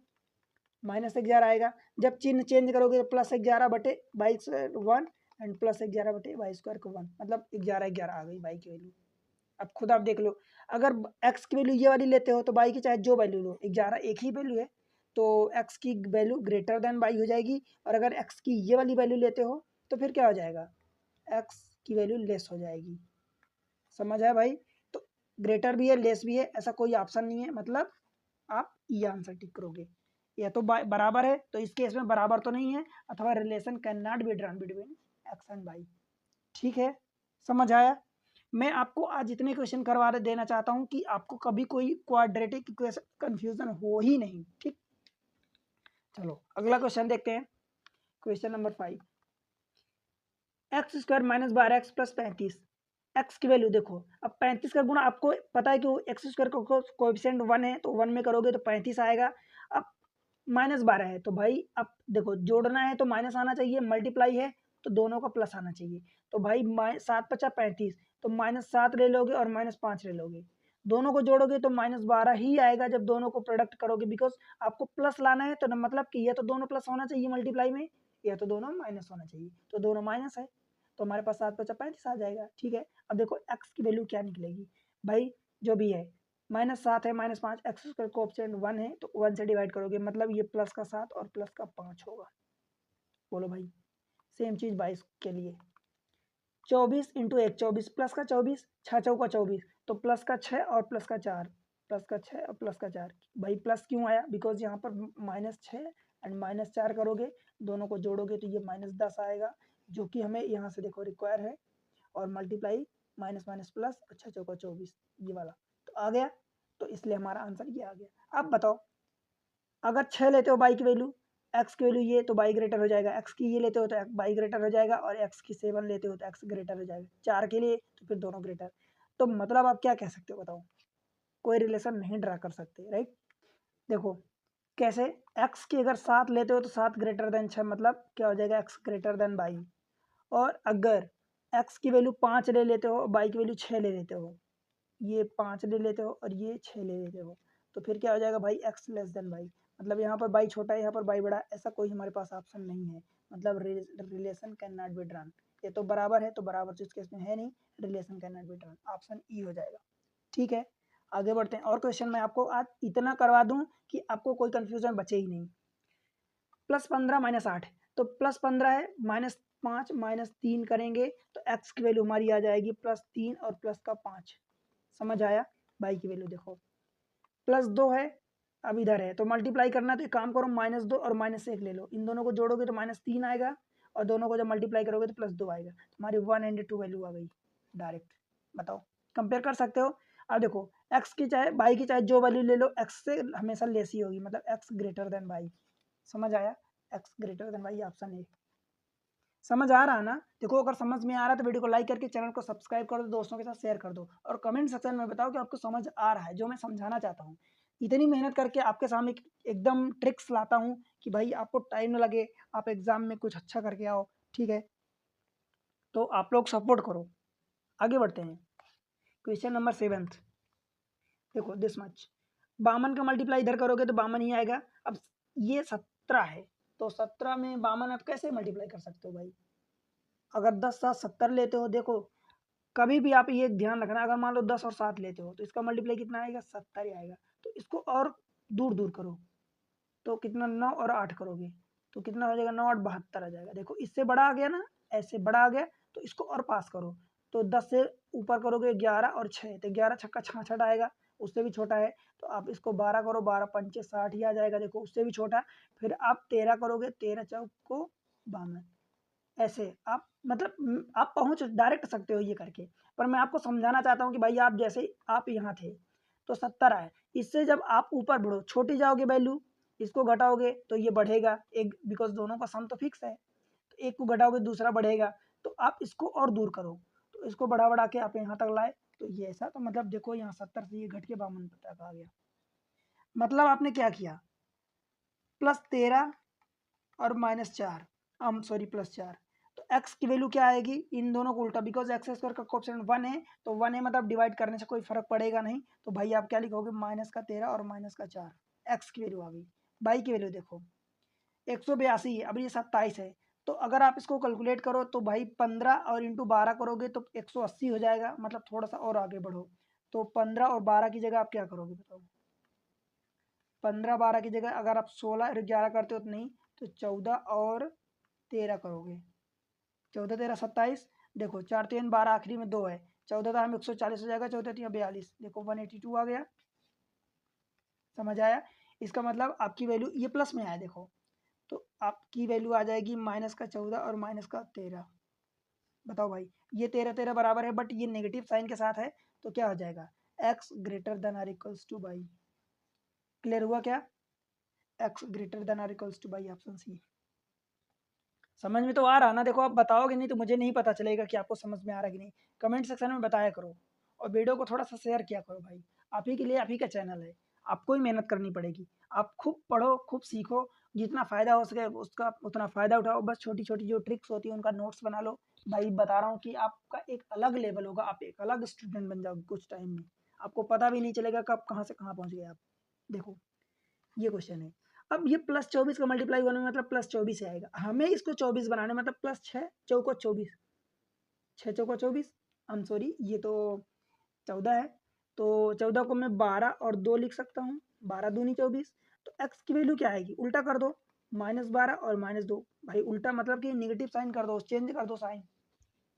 आएगा। जब चिन्ह चेंज करोगे तो +11/22 एंड +11/22 मतलब 11 आ गई बाई की वैल्यू। अब खुद आप देख लो, अगर एक्स की वैल्यू ये वाली लेते हो तो बाई की चाहे जो वैल्यू लो, 11 एक ही वैल्यू है, तो एक्स की वैल्यू ग्रेटर देन बाई हो जाएगी। और अगर एक्स की ये वाली वैल्यू लेते हो तो फिर क्या हो जाएगा, एक्स की वैल्यू लेस हो जाएगी। समझ आया भाई? तो ग्रेटर भी है लेस भी है, ऐसा कोई ऑप्शन नहीं है, मतलब आप ये आंसर टिक करोगे। या तो बराबर है, तो इस केस में बराबर तो नहीं है, अथवा relation can not be drawn between x and y. ठीक है, समझ आया? मैं आपको आज इतने क्वेश्चन करवा देना चाहता हूं कि आपको कभी कोई क्वाड्रेटिक इक्वेशन कंफ्यूजन हो ही नहीं। ठीक, चलो अगला क्वेश्चन देखते हैं। Question number 5, x² - 12x + 35। X की वैल्यू देखो, अब 35 का गुणा आपको पता है कि x² का कोएफिशिएंट 1 है, तो 1 में करोगे तो 35 आएगा। अब -12 है, तो भाई अब देखो जोड़ना है तो माइनस आना चाहिए, मल्टीप्लाई है तो दोनों का प्लस आना चाहिए। तो भाई 7×5 = 35, तो -7 ले लोगे और -5 ले लोगे, दोनों को जोड़ोगे तो -12 ही आएगा जब दोनों को प्रोडक्ट करोगे, बिकॉज आपको प्लस लाना है, तो मतलब कि या तो दोनों प्लस होना चाहिए मल्टीप्लाई में, या तो दोनों माइनस होना चाहिए, तो दोनों माइनस है, तो हमारे पास 7×5 = 35 आ जाएगा। ठीक है, अब देखो एक्स की वैल्यू क्या निकलेगी, भाई जो भी है -7 है -5, x² कोएफिशिएंट 1 है, तो 1 से डिवाइड करोगे, मतलब ये प्लस का 7 और प्लस का 5 होगा। बोलो भाई, सेम चीज 22 के लिए, 24 × 1 24, प्लस का 24, 6×4 = 24, तो प्लस का 6 और प्लस का 4, प्लस का 6 और प्लस का 4। भाई प्लस क्यों आया, बिकॉज यहाँ पर -6 एंड -4 करोगे, दोनों को जोड़ोगे तो ये -10 आएगा, जो कि हमें यहाँ से देखो रिक्वायर है, और मल्टीप्लाई माइनस माइनस प्लस, अच्छा 4×4 = 24, ये वाला तो आ गया, तो इसलिए हमारा आंसर ये आ गया। अब बताओ, अगर 6 लेते हो बाई की वैल्यू, एक्स की वैल्यू ये, तो बाई ग्रेटर हो जाएगा, एक्स की ये लेते हो तो बाई ग्रेटर हो जाएगा, और एक्स की 7 लेते हो तो एक्स ग्रेटर हो जाएगा, 4 के लिए तो फिर दोनों ग्रेटर। तो मतलब आप क्या कह सकते हो बताओ, कोई रिलेशन नहीं ड्रा कर सकते, राइट? देखो कैसे, एक्स की अगर 7 लेते हो तो 7 ग्रेटर देन 6, मतलब क्या हो जाएगा, एक्स ग्रेटर देन बाई। और अगर एक्स की वैल्यू 5 ले लेते हो, बाई की वैल्यू 6 ले लेते हो, ये 5 ले लेते हो और ये 6 ले लेते हो, तो फिर क्या हो जाएगा भाई, एक्स लेस देन बाई। मतलब यहाँ पर बाई छोटा है, यहाँ पर बाई बड़ा है, ऐसा कोई हमारे पास ऑप्शन नहीं है, मतलब relation can not be drawn. ये तो बराबर है, तो बराबर जिस केस में है नहीं, relation can not be drawn, option E हो जाएगा। ठीक है, आगे बढ़ते हैं, और क्वेश्चन मैं आपको आज इतना करवा दूं कि आपको कोई कंफ्यूजन बचे ही नहीं। +15 -8, तो +15 है, -5 -3 करेंगे तो एक्स की वैल्यू हमारी आ जाएगी +3 और प्लस का 5। समझ आया? बाई की वैल्यू देखो, +2 है, अब इधर है तो मल्टीप्लाई करना है, तो एक काम करो -2 और -1 ले लो, इन दोनों को जोड़ोगे तो -3 आएगा, और दोनों को जब मल्टीप्लाई करोगे तो +2 आएगा, हमारी 1 एंड 2 वैल्यू आ गई डायरेक्ट। बताओ, कंपेयर कर सकते हो? अब देखो, एक्स की चाहे बाई की चाहे जो वैल्यू ले लो, एक्स से हमेशा लेस ही होगी, मतलब एक्स ग्रेटर देन बाई। समझ आया? X greater than y, option A. समझ आ रहा है ना? देखो अगर समझ में आ रहा है तो वीडियो को लाइक करके चैनल को सब्सक्राइब कर दो, दोस्तों के साथ शेयर कर दो, और कमेंट सेक्शन में बताओ कि आपको समझ आ रहा है जो मैं समझाना चाहता हूँ। इतनी मेहनत करके आपके सामने एकदम ट्रिक्स लाता हूँ कि भाई आपको टाइम न लगे, आप एग्जाम में कुछ अच्छा करके आओ। ठीक है, तो आप लोग सपोर्ट करो। आगे बढ़ते हैं, क्वेश्चन नंबर 7। देखो दिस मच, 52 का मल्टीप्लाई इधर करोगे तो 52 ही आएगा। अब ये 17 है, तो 17 में 52 आप कैसे मल्टीप्लाई कर सकते हो भाई? अगर 10 7 70 लेते हो, देखो कभी भी आप ये ध्यान रखना, अगर मान लो 10 और 7 लेते हो तो इसका मल्टीप्लाई कितना आएगा, 70 ही आएगा। तो इसको और दूर दूर करो, तो कितना, 9 और 8 करोगे तो कितना हो जाएगा, 9 8 72 आ जाएगा। देखो इससे बड़ा आ गया ना, ऐसे बड़ा आ गया, तो इसको और पास करो, तो 10 से ऊपर करोगे 11 और 6, तो 11 छक्का 66 आएगा, उससे भी छोटा है। तो आप इसको 12 करो, 12 पंचे 60 ही आ जाएगा, देखो उससे भी छोटा। फिर आप 13 करोगे, 13 चौक को 52, ऐसे आप मतलब आप पहुँच डायरेक्ट सकते हो ये करके, पर मैं आपको समझाना चाहता हूँ कि भाई आप जैसे आप यहाँ थे तो 70 आए, इससे जब आप ऊपर बढ़ो छोटी जाओगे वैल्यू, इसको घटाओगे तो ये बढ़ेगा एक, बिकॉज दोनों का सम तो फिक्स है, तो एक को घटाओगे दूसरा बढ़ेगा, तो आप इसको और दूर करो, तो इसको बढ़ा बढ़ा के आप यहाँ तक लाए, तो ये ऐसा, तो मतलब देखो यहाँ 70 से ये घट के 52 तक आ गया। मतलब आपने क्या किया, +13 और -4, सॉरी +4, तो x की वैल्यू क्या आएगी, इन दोनों को उल्टा, बिकॉज एक्स स्क्वायर का कोएफिशिएंट 1 है, तो 1 है मतलब डिवाइड करने से कोई फर्क पड़ेगा नहीं, तो भाई आप क्या लिखोगे, -13 और -4, x की वैल्यू आ गई। y की वैल्यू देखो 182 है, अब ये 27 है, तो अगर आप इसको कैलकुलेट करो तो भाई 15 और इंटू 12 करोगे तो 180 हो जाएगा, मतलब थोड़ा सा और आगे बढ़ो, तो 15 और 12 की जगह आप क्या करोगे बताओ, 15 12 की जगह अगर आप 16 और 11 करते हो तो नहीं, तो 14 और 13 करोगे, 14 13 27, देखो 4 3 12 आखिरी में 2 है, 14 तो हम 140 हो जाएगा, 14 3 42, देखो 182 आ गया। समझ आया, इसका मतलब आपकी वैल्यू ये प्लस में आया देखो, तो आपकी वैल्यू आ जाएगी -14 और -13। बताओ भाई, ये 13 13 बराबर है, बट ये नेगेटिव साइन के साथ है, तो क्या हो जाएगा, x greater than or equals to y। Clear हुआ क्या, x greater than or equals to y, option C. समझ में तो आ रहा ना, देखो आप बताओगे नहीं तो मुझे नहीं पता चलेगा कि आपको समझ में आ रहा है कि नहीं, कमेंट सेक्शन में बताया करो, और वीडियो को थोड़ा सा शेयर किया करो भाई, आप ही के लिए आप ही का चैनल है, आपको ही मेहनत करनी पड़ेगी, आप खूब पढ़ो खूब सीखो, जितना फ़ायदा हो सके उसका उतना फ़ायदा उठाओ, बस छोटी छोटी जो ट्रिक्स होती है उनका नोट्स बना लो। भाई बता रहा हूँ कि आपका एक अलग लेवल होगा, आप एक अलग स्टूडेंट बन जाओगे कुछ टाइम में, आपको पता भी नहीं चलेगा कब कहाँ से कहाँ पहुँच गए आप। देखो ये क्वेश्चन है, अब ये +24 का मल्टीप्लाई होने में मतलब +24 से आएगा, हमें इसको 24 बनाने मतलब +6 चौको 24, 6 चौको 24, सॉरी ये तो 14 है, तो 14 को मैं 12 और 2 लिख सकता हूँ, 12 दूनी 24, तो x की वैल्यू क्या आएगी, उल्टा कर दो, -12 और -2, भाई उल्टा मतलब कि निगेटिव साइन कर दो, चेंज कर दो साइन,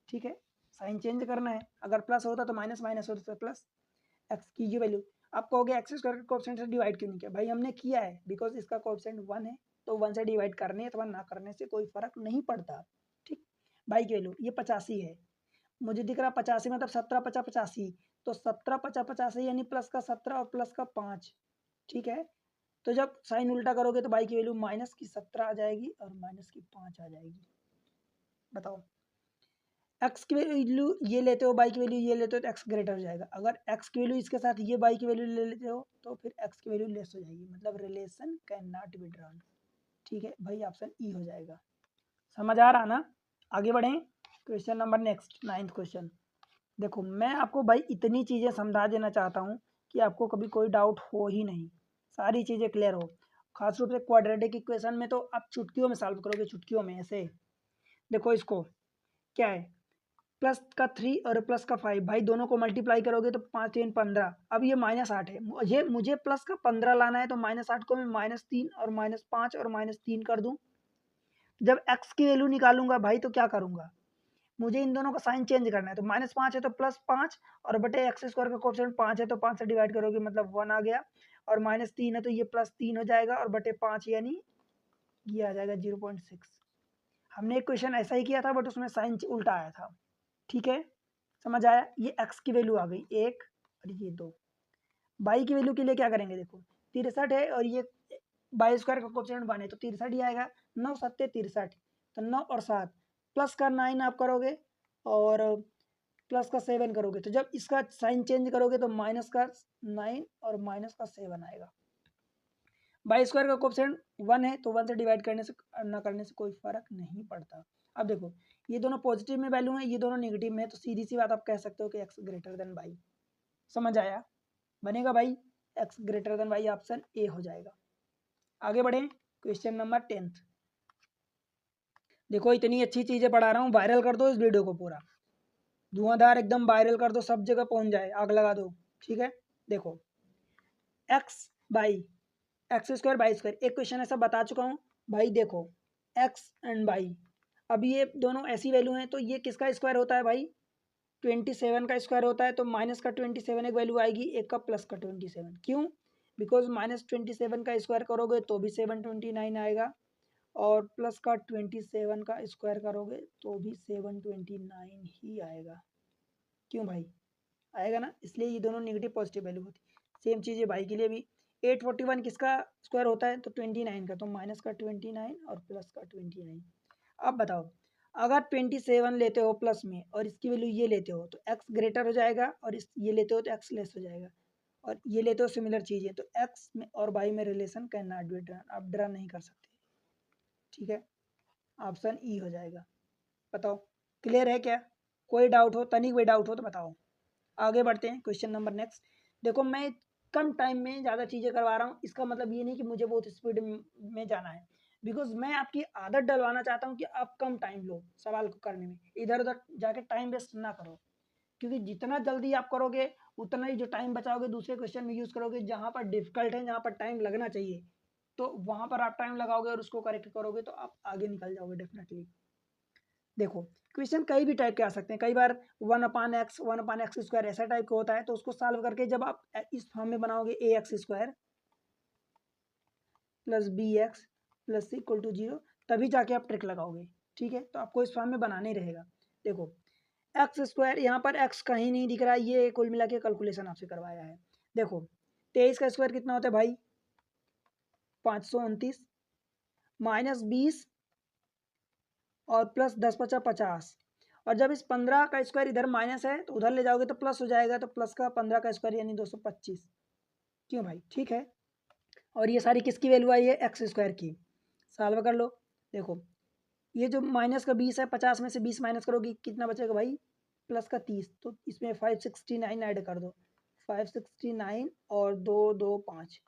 ठीक है, साइन चेंज करना है, अगर प्लस होता तो माइनस, माइनस होता तो प्लस, एक्स की ये वैल्यू, आप कहोगे एक्स स्क्वायर कोएफिशिएंट से डिवाइड क्यों नहीं किया, भाई हमने किया है, बिकॉज इसका कोएफिशिएंट 1 है, तो 1 से डिवाइड करने अथवा ना करने से कोई फर्क नहीं पड़ता, ठीक। भाई की वैल्यू ये 85 है, मुझे दिख रहा 85 मतलब 17 50 85, तो 17 50 85 यानी प्लस का 17 और प्लस का 5, ठीक है, तो जब साइन उल्टा करोगे तो भाई की वैल्यू माइनस की 17 आ जाएगी और माइनस की 5 आ जाएगी। बताओ, एक्स की वैल्यू ये लेते हो, बाई की वैल्यू ये लेते हो, तो एक्स ग्रेटर हो जाएगा, अगर एक्स की वैल्यू इसके साथ ये बाई की वैल्यू ले लेते हो तो फिर एक्स की वैल्यू लेस हो जाएगी, मतलब relation can not be drawn, ठीक है भाई, ऑप्शन ई हो जाएगा। समझ आ रहा ना, आगे बढ़ें, question number next 9th question. देखो मैं आपको भाई इतनी चीज़ें समझा देना चाहता हूँ कि आपको कभी कोई डाउट हो ही नहीं, सारी चीज़ें क्लियर हो, खास रूप से क्वाड्रेटिक इक्वेशन में तो आप चुटकियों में सॉल्व करोगे, चुटकियों में ऐसे। देखो इसको क्या है, प्लस का 3 और प्लस का 5, भाई दोनों को मल्टीप्लाई करोगे तो 5 3 15, अब ये -8 है, मुझे प्लस का 15 लाना है, तो -8 को मैं -3 और -5 और -3 कर दूं, जब x की वैल्यू निकालूंगा भाई तो क्या करूंगा, मुझे इन दोनों का साइन चेंज करना है, तो -5 है तो +5, और बटे एक्स स्क्वायर का कोएफिशिएंट 5 है तो 5 से डिवाइड करोगे मतलब 1 आ गया, और -3 है तो ये +3 हो जाएगा, और बटे 5 यानी ये आ जाएगा 0.6। हमने एक क्वेश्चन ऐसा ही किया था बट उसमें साइन उल्टा आया था, ठीक है, समझ आया, ये x की वैल्यू आ गई 1 और ये 2। बाई की वैल्यू के लिए क्या करेंगे, देखो 63 है और ये बाई स्क्वायर का कोएफिशिएंट 1 है तो 63 ही आएगा, 9 7 63, तो 9 और 7 प्लस का 9 आप करोगे और प्लस का 7 करोगे, तो जब इसका साइन चेंज करोगे तो माइनस का 9 और माइनस का 7 आएगा। बाई स्क्वायर का कोएफिशिएंट 1 है तो 1 से डिवाइड करने से ना करने से कोई फर्क नहीं पड़ता। अब देखो ये दोनों पॉजिटिव में वैल्यू है, ये दोनों नेगेटिव में है, तो सीधी सी बात आप कह सकते हो कि x ग्रेटर देन y। समझ आया, बनेगा भाई x greater then y, option A हो जाएगा। आगे बढ़ें, क्वेश्चन नंबर 10th। देखो इतनी अच्छी चीजें पढ़ा रहा हूँ, वायरल कर दो इस वीडियो को, पूरा धुआंधार एकदम वायरल कर दो, सब जगह पहुंच जाए, आग लगा दो, ठीक है। देखो x by x square by square, एक क्वेश्चन ऐसा बता चुका हूँ भाई, देखो एक्स एंड बाई, अब ये दोनों ऐसी वैल्यू हैं तो ये किसका स्क्वायर होता है भाई, 27 का स्क्वायर होता है, तो माइनस का 27 एक वैल्यू आएगी, एक का प्लस का 27, क्यों, बिकॉज -27 का स्क्वायर करोगे तो भी 729 आएगा, और प्लस का 27 का स्क्वायर करोगे तो भी 729 ही आएगा। क्यों भाई, आएगा ना, इसलिए ये दोनों नेगेटिव पॉजिटिव वैल्यू होती है। सेम चीज़ है भाई के लिए भी। 841 किसका स्क्वायर होता है, तो 29 का, तो माइनस का 29 और प्लस का 29। अब बताओ, अगर 27 लेते हो प्लस में और इसकी वैल्यू ये लेते हो तो एक्स ग्रेटर हो जाएगा, और इस ये लेते हो तो एक्स लेस हो जाएगा, और ये लेते हो सिमिलर चीज़ें, तो एक्स में और वाई में relation can not be drawn, आप ड्रा नहीं कर सकते। ठीक है, ऑप्शन ई हो जाएगा। बताओ क्लियर है क्या, कोई डाउट हो, तनिक कोई डाउट हो तो बताओ। आगे बढ़ते हैं, क्वेश्चन नंबर नेक्स्ट। देखो मैं कम टाइम में ज़्यादा चीज़ें करवा रहा हूँ, इसका मतलब ये नहीं कि मुझे बहुत स्पीड में जाना है, बिकॉज मैं आपकी आदत डलवाना चाहता हूँ कि आप कम टाइम लो सवाल को करने में, इधर उधर जाके टाइम वेस्ट ना करो, क्योंकि जितना जल्दी आप करोगे उतना ही जो टाइम बचाओगे दूसरे क्वेश्चन में यूज़ करोगे, जहाँ पर डिफिकल्ट है, जहाँ पर टाइम लगना चाहिए, तो वहाँ पर आप टाइम लगाओगे और उसको करेक्ट करोगे तो आप आगे निकल जाओगे डेफिनेटली। देखो क्वेश्चन कई भी टाइप के आ सकते हैं, कई बार 1/x स्क्वायर ऐसा टाइप का होता है, तो उसको सॉल्व करके जब आप इस फॉर्म में बनाओगे ax square plus B x plus equal to 0, तभी जाके आप ट्रिक लगाओगे। ठीक है, तो आपको इस फॉर्म में बनाना ही रहेगा। देखो एक्स स्क्वायर, यहाँ पर एक्स कहीं नहीं दिख रहा है, ये कुल मिला के कैलकुलेशन आपसे करवाया है। देखो 23 का स्क्वायर कितना होता है भाई, 529 माइनस 20 और प्लस 10×5 = 50, और जब इस 15 का स्क्वायर इधर माइनस है तो उधर ले जाओगे तो प्लस हो जाएगा, तो प्लस का 15 का स्क्वायर यानी 225। क्यों भाई, ठीक है। और ये सारी किसकी वैल्यू आई है, एक्स स्क्वायर की। सॉल्व कर लो। देखो ये जो माइनस का 20 है, 50 में से 20 माइनस करोगे कितना बचेगा भाई, प्लस का 30, तो इसमें 569 ऐड कर दो, 569 और 2 2 5,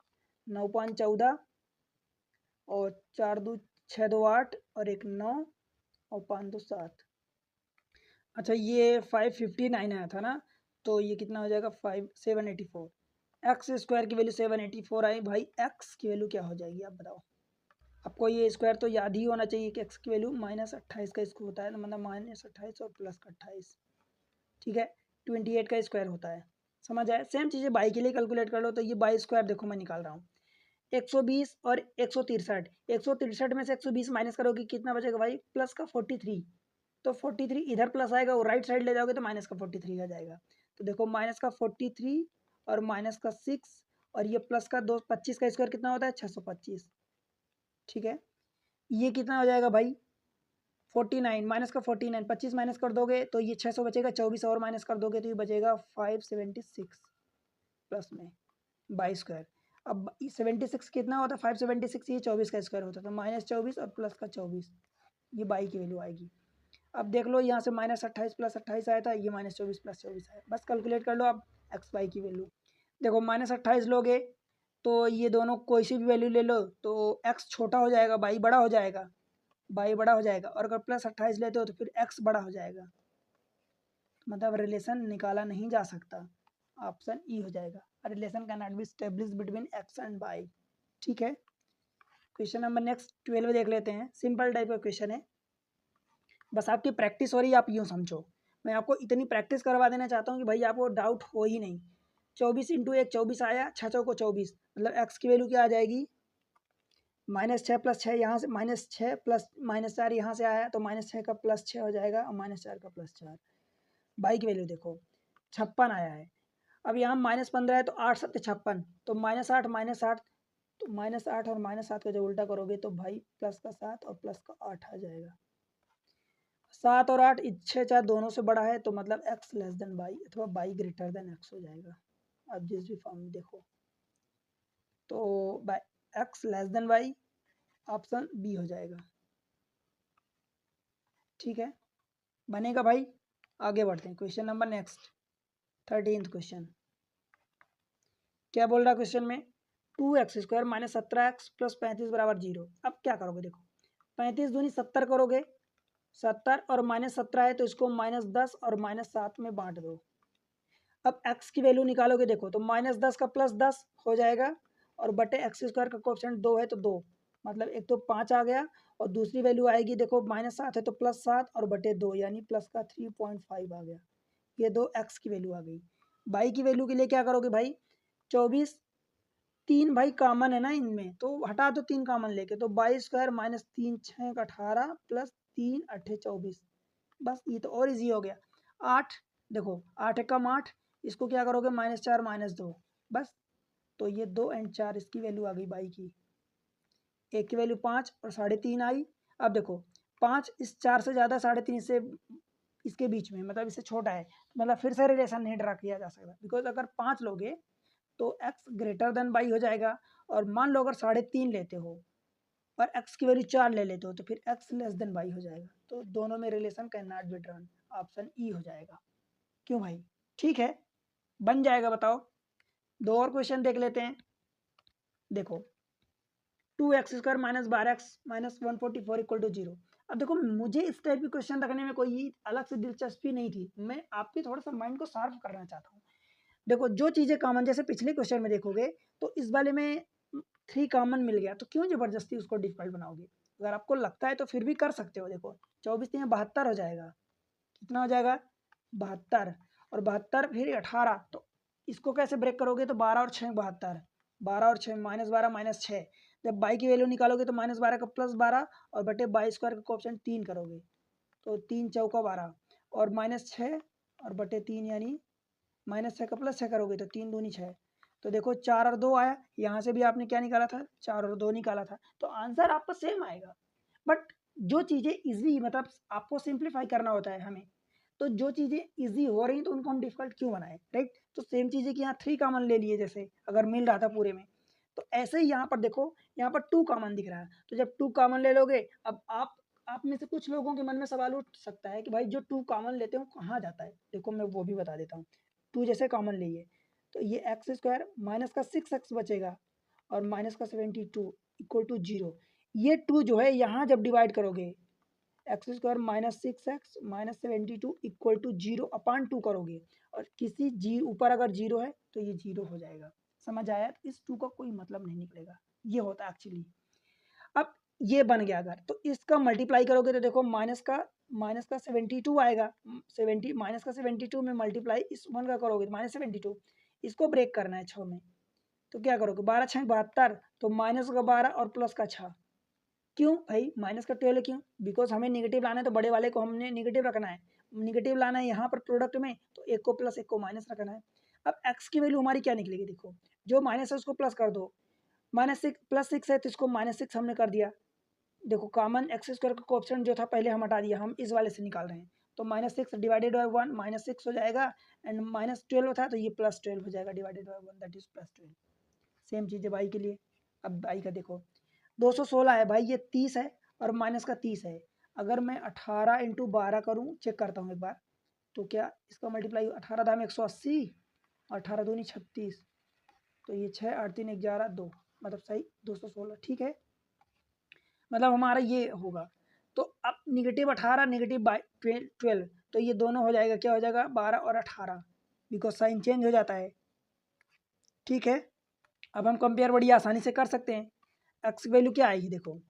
9 5 14 और 4 2 6 2 8 और 1 9 और 5 2 7। अच्छा ये 559 आया था ना, तो ये कितना हो जाएगा, 784। एक्स स्क्वायर की वैल्यू 784 आई भाई, एक्स की वैल्यू क्या हो जाएगी आप बताओ। आपको ये स्क्वायर तो याद ही होना चाहिए कि एक्स की वैल्यू -28 का इसको होता है, मतलब -28 और प्लस का 28। ठीक है, 28 का स्क्वायर होता है, समझ आए। सेम चीज़ें बाई के लिए कैलकुलेट कर लो, तो ये बाई स्क्वायर देखो मैं निकाल रहा हूँ, 120 और 163, 163 में से 120 माइनस करोगे कितना बचेगा भाई, प्लस का 43, तो 43 इधर प्लस आएगा, वो राइट साइड ले जाओगे तो माइनस का 43 आ जाएगा। तो देखो माइनस का 43 और माइनस का 6 और ये प्लस का 25 का स्क्वायर कितना होता है, 625। ठीक है, ये कितना हो जाएगा भाई, 49 माइनस का 49, 25 माइनस कर दोगे तो ये 600 बचेगा, 24 और माइनस कर दोगे तो ये बचेगा 576 प्लस में बाई स्क्वायर। अब 76 कितना होता है, 576 ये 24 का स्क्वायर होता है, तो -24 और प्लस का 24, ये बाई की वैल्यू आएगी। अब देख लो यहाँ से -28 प्लस 28 आया था, ये -24 प्लस 24 आया, बस कैलकुलेट कर लो आप एक्स वाई की वैल्यू। देखो -28 लोगे तो ये दोनों कोई सी भी वैल्यू ले लो तो एक्स छोटा हो जाएगा, बाई बड़ा हो जाएगा, बाई बड़ा हो जाएगा, और अगर +28 लेते हो तो फिर एक्स बड़ा हो जाएगा, मतलब रिलेशन निकाला नहीं जा सकता। ऑप्शन ई हो जाएगा, relation can not B established between x and by. ठीक है, क्वेश्चन नंबर नेक्स्ट 12 देख लेते हैं। सिंपल टाइप का क्वेश्चन है, बस आपकी प्रैक्टिस हो रही है, आप यूँ समझो। मैं आपको इतनी प्रैक्टिस करवा देना चाहता हूँ कि भाई आपको डाउट हो ही नहीं। 24 इंटू 1 24 आया, 6 चौको 24, मतलब एक्स की वैल्यू क्या आ जाएगी, -6 + 6 यहाँ से, -6 प्लस -4 यहाँ से आया, तो -6 का +6 हो जाएगा और -4 का +4। बाई की वैल्यू देखो 56 आया है, अब यहाँ -15 है तो 8 7 56, तो -8 -8, तो -8 और -7 का जब उल्टा करोगे तो भाई प्लस का 7 और प्लस का 8 आ जाएगा। 7 और 8 6 4 दोनों से बड़ा है, तो मतलब एक्स लेस देन बाई अथवा बाई ग्रेटर देन एक्स हो जाएगा। अब जिस भी फॉर्म में देखो तो y x less than y, option B हो जाएगा। ठीक है, बनेगा भाई। आगे बढ़ते हैं, question number next 13th question. क्या बोल रहा है क्वेश्चन में, 2x² - 17x + 35 = 0। अब क्या करोगे, देखो 35 दूनी 70 करोगे, 70 और -17 है तो इसको -10 और -7 में बांट दो। अब x की वैल्यू निकालोगे, देखो तो -10 का +10 हो जाएगा, और बटे x² का कोएफिशिएंट 2 है तो 2, मतलब एक तो 5 आ गया, और दूसरी वैल्यू आएगी, देखो -7 है तो +7 और बटे 2 यानी प्लस का 3.5 आ गया। ये दो x की वैल्यू आ गई। बाई की वैल्यू के लिए क्या करोगे भाई, 24 तीन भाई कॉमन है ना इनमें, तो हटा दो तीन कॉमन लेके, तो 22² माइनस 3 6 18 प्लस 3 8 24। बस ये तो और इजी हो गया। 8, देखो 8 एकम 8, इसको क्या करोगे -4 -2, बस। तो ये 2 एंड 4 इसकी वैल्यू आ गई बाई की। एक की वैल्यू 5 और 3.5 आई। अब देखो 5 इस 4 से ज़्यादा, 3.5 से इसके बीच में, मतलब इससे छोटा है, मतलब फिर से रिलेशन नहीं ड्रा किया जा सकता, बिकॉज अगर 5 लोगे तो x ग्रेटर देन बाई हो जाएगा। और मान लो अगर 3.5 लेते हो और x की वैल्यू 4 ले लेते हो तो फिर x लेस देन बाई हो जाएगा। तो दोनों में relation can not be drawn, option E हो जाएगा। क्यों भाई, ठीक है, बन जाएगा। बताओ, दो और क्वेश्चन देख लेते हैं। देखो 2x² minus 12x minus 144 equal to 0। अब देखो मुझे इस टाइप के क्वेश्चन रखने में कोई अलग से दिलचस्पी नहीं थी, मैं आपके थोड़ा सा माइंड को शार्प करना चाहता हूँ। देखो जो चीज़ें कॉमन, जैसे पिछले क्वेश्चन में देखोगे तो इस वाले में 3 कॉमन मिल गया, तो क्यों ज़बरदस्ती उसको डिफिकल्ट बनाओगे। अगर आपको लगता है तो फिर भी कर सकते हो। देखो 24 3 72 हो जाएगा, कितना हो जाएगा 72, और 72 फिर 18, तो इसको कैसे ब्रेक करोगे, तो 12 और 6 72, 12 और 6 -12 -6। जब बाई की वैल्यू निकालोगे तो -12 का +12 और बटे 22² का ऑप्शन 3 करोगे, तो 3 चौका 12 और -6 और बटे 3 यानी -6 का +6 करोगे तो 3 दूनी 6। तो देखो 4 और 2 आया, यहाँ से भी आपने क्या निकाला था, 4 और 2 निकाला था, तो आंसर आपका सेम आएगा। बट जो चीज़ें इजी, मतलब आपको सिंप्लीफाई करना होता है हमें, तो जो चीज़ें इजी हो रही तो उनको हम डिफिकल्ट क्यों बनाए, राइट। तो सेम चीज़ें कि यहाँ 3 कॉमन ले लिए, जैसे अगर मिल रहा था पूरे में, तो ऐसे ही यहाँ पर देखो, यहाँ पर 2 कॉमन दिख रहा है, तो जब 2 कॉमन ले लोगे, अब आप में से कुछ लोगों के मन में सवाल उठ सकता है कि भाई जो 2 कॉमन लेते हैं वो कहाँ जाता है। देखो मैं वो भी बता देता हूँ। 2 जैसे कॉमन लिए तो ये x² माइनस का 6x बचेगा और माइनस का 72 इक्वल टू 0। ये 2 जो है यहाँ जब डिवाइड करोगे, x² minus 6x minus 72 equal to 0 upon 2 करोगे, और किसी जी ऊपर अगर 0 है तो ये 0 हो जाएगा। समझ आया, इस 2 का कोई मतलब नहीं निकलेगा, ये होता है एक्चुअली। अब ये बन गया, अगर तो इसका मल्टीप्लाई करोगे तो देखो माइनस का 72 आएगा, 70 माइनस का 72 में मल्टीप्लाई इस 1 का करोगे तो -72, इसको ब्रेक करना है 6 में, तो क्या करोगे 12 6 72, तो माइनस का 12 और प्लस का 6। क्यों भाई माइनस का 12 क्यों, बिकॉज हमें निगेटिव लाना है, तो बड़े वाले को हमने निगेटिव रखना है, निगेटिव लाना है यहाँ पर प्रोडक्ट में, तो एक को प्लस एक को माइनस रखना है। अब x की वैल्यू हमारी क्या निकलेगी, देखो जो माइनस है उसको प्लस कर दो, -6 +6 है तो इसको -6 हमने कर दिया। देखो कॉमन x² का ऑप्शन जो था पहले हम हटा दिया, हम इस वाले से निकाल रहे हैं, तो -6 डिवाइडेड बाई 1 -6 हो जाएगा, एंड -12 था तो ये +12 हो जाएगा divided by 1, that is +12। Same चीज़ है बाई के लिए। अब बाई का देखो 216 है भाई, ये 30 है और माइनस का 30 है। अगर मैं 18 इंटू 12 करूँ, चेक करता हूँ एक बार, तो क्या इसका मल्टीप्लाई 18 दाम 180 और 18 दूनी 36, तो ये 6 8 3 11 2, मतलब सही 216, ठीक है, मतलब हमारा ये होगा। तो अब -18 -12, तो ये दोनों हो जाएगा, क्या हो जाएगा 12 और 18, बिकॉज साइन चेंज हो जाता है, ठीक है। अब हम कंपेयर बड़ी आसानी से कर सकते हैं। एक्स की वैल्यू क्या आएगी, देखो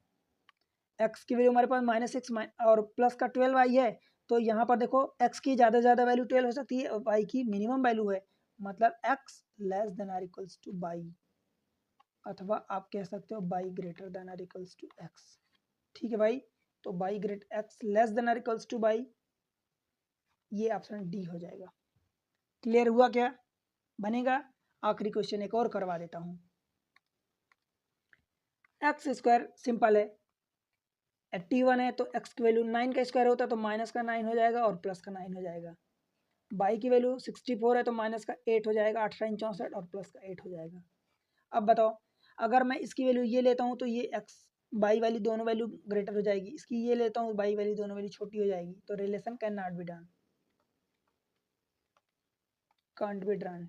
एक्स की वैल्यू हमारे पास -6 और प्लस का 12 आई है, तो यहाँ पर देखो एक्स की ज़्यादा से ज़्यादा वैल्यू 12 हो सकती है और वाई की मिनिमम वैल्यू है, मतलब x less than or equals to y, अथवा आप कह सकते हो y greater than or equals to x, ठीक है भाई। तो y great x less than or equals to y, ये ऑप्शन डी हो जाएगा। क्लियर हुआ क्या, बनेगा। आखिरी क्वेश्चन एक और करवा देता हूँ। x² सिंपल है, 81 है तो x की वैल्यू 9 का स्क्वायर होता है तो माइनस का 9 हो जाएगा और प्लस का 9 हो जाएगा। बाई की वैल्यू 64 है तो माइनस का 8 हो जाएगा, 18 64 और प्लस का 8 हो जाएगा। अब बताओ अगर मैं इसकी वैल्यू ये लेता हूँ तो ये x बाई वाली दोनों वैल्यू ग्रेटर हो जाएगी, इसकी ये लेता हूँ बाई वाली दोनों वैल्यू छोटी हो जाएगी, तो relation can not be done, can't be done,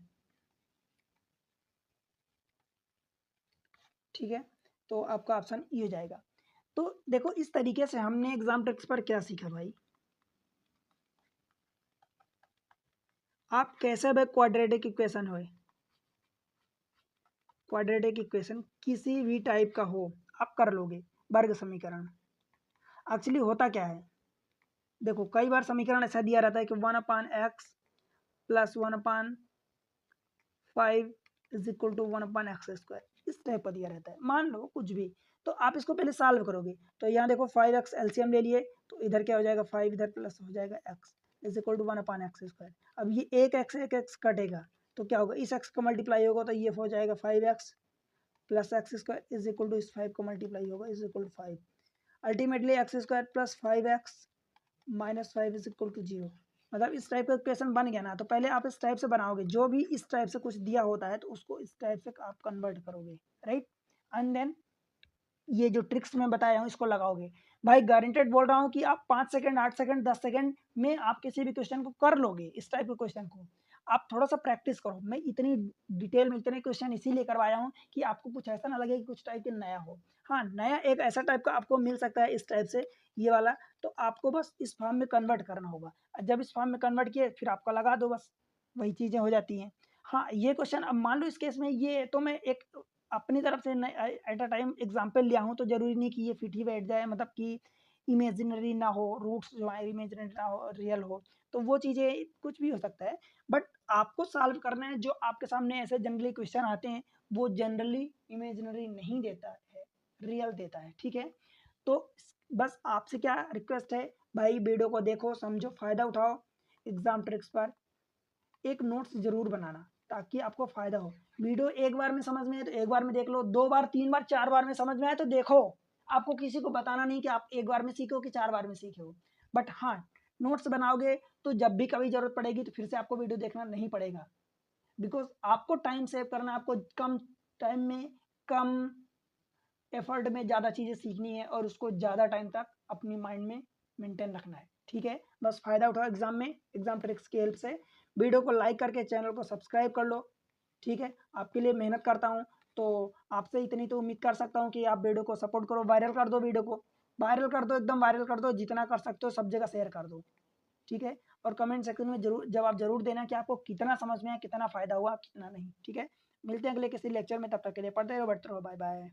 ठीक है। तो आपका ऑप्शन ई हो जाएगा। तो देखो इस तरीके से हमने एग्जाम ट्रिक्स पर क्या सीखा भाई, आप कैसे भाई क्वाड्रेटिक इक्वेशन हो, क्वाड्रेटिक इक्वेशन किसी भी टाइप का हो आप कर लोगे। वर्ग समीकरण एक्चुअली होता क्या है, देखो कई बार समीकरण ऐसा दिया रहता है कि 1/x plus 1/5 is equal to 1/x²। इस टाइप का दिया रहता है, मान लो कुछ भी। तो आप इसको पहले सॉल्व करोगे, तो यहाँ देखो 5x एलसीएम ले लिए, तो इधर क्या हो जाएगा 5, इधर प्लस हो जाएगा x is equal to 1/x²। अब ये एक x कटेगा, तो क्या होगा, इस x का मल्टीप्लाई होगा तो ये हो जाएगा 5x plus x² is equal to इस 5 को मल्टीप्लाई होगा is equal to 5। Ultimately x² plus 5x minus 5 is equal to 0। मतलब इस टाइप का क्वेश्चन बन गया ना, तो पहले आप इस टाइप से बनाओगे, जो भी इस टाइप से कुछ दिया होता है तो उसको इस टाइप से आप कन्वर्ट करोगे, राइट। एंड देन ये जो ट्रिक्स मैं बताया हूँ इसको लगाओगे। भाई गारंटेड बोल रहा हूँ कि आप 5 सेकंड 8 सेकंड 10 सेकंड में आप किसी भी क्वेश्चन को कर लोगे। इस टाइप के क्वेश्चन को आप थोड़ा सा प्रैक्टिस करो। मैं इतनी डिटेल में इतने क्वेश्चन इसीलिए करवाया हूँ कि आपको कुछ ऐसा ना लगे कि कुछ टाइप के नया हो। हाँ, नया एक ऐसा टाइप का आपको मिल सकता है इस टाइप से, ये वाला। तो आपको बस इस फॉर्म में कन्वर्ट करना होगा। जब इस फॉर्म में कन्वर्ट किए फिर आपका लगा दो, बस वही चीज़ें हो जाती हैं। हाँ, ये क्वेश्चन अब मान लो इस केस में ये तो मैं एक अपनी तरफ से एट अ टाइम एग्जाम्पल लिया हूँ, तो जरूरी नहीं कि ये फिट ही बैठ जाए, मतलब कि इमेजिनरी ना हो, रूट्स जो है इमेजिनरी ना हो, रियल हो, तो वो चीज़ें कुछ भी हो सकता है। बट आपको सॉल्व करना है, जो आपके सामने ऐसे जनरली क्वेश्चन आते हैं वो जनरली इमेजिनरी नहीं देता है, रियल देता है, ठीक है। तो बस आपसे क्या रिक्वेस्ट है, भाई वीडियो को देखो, समझो, फ़ायदा उठाओ। एग्जाम ट्रिक्स पर एक नोट्स जरूर बनाना ताकि आपको फायदा हो। वीडियो एक बार में समझ में आए तो एक बार में देख लो, 2 बार 3 बार 4 बार में समझ में आए तो देखो। आपको किसी को बताना नहीं कि आप एक बार में सीखे हो कि 4 बार में सीखे हो। बट हाँ, नोट्स बनाओगे तो जब भी कभी जरूरत पड़ेगी तो फिर से आपको वीडियो देखना नहीं पड़ेगा। बिकॉज आपको टाइम सेव करना है, आपको कम टाइम में कम एफर्ट में ज़्यादा चीज़ें सीखनी है और उसको ज़्यादा टाइम तक अपनी माइंड में मेंटेन रखना है, ठीक है। बस फ़ायदा उठाओ एग्जाम में, एग्जाम ट्रिक्स की हेल्प से। वीडियो को लाइक करके चैनल को सब्सक्राइब कर लो, ठीक है। आपके लिए मेहनत करता हूँ, तो आपसे इतनी तो उम्मीद कर सकता हूँ कि आप वीडियो को सपोर्ट करो, वायरल कर दो, वीडियो को वायरल कर दो, एकदम वायरल कर दो, जितना कर सकते हो सब जगह शेयर कर दो, ठीक है। और कमेंट सेक्शन में जवाब जरूर देना कि आपको कितना समझ में आया, कितना फ़ायदा हुआ, कितना नहीं, ठीक है। मिलते हैं अगले किसी लेक्चर में, तब तक के लिए पढ़ते रहो, बढ़ते रहो, बाय बाय।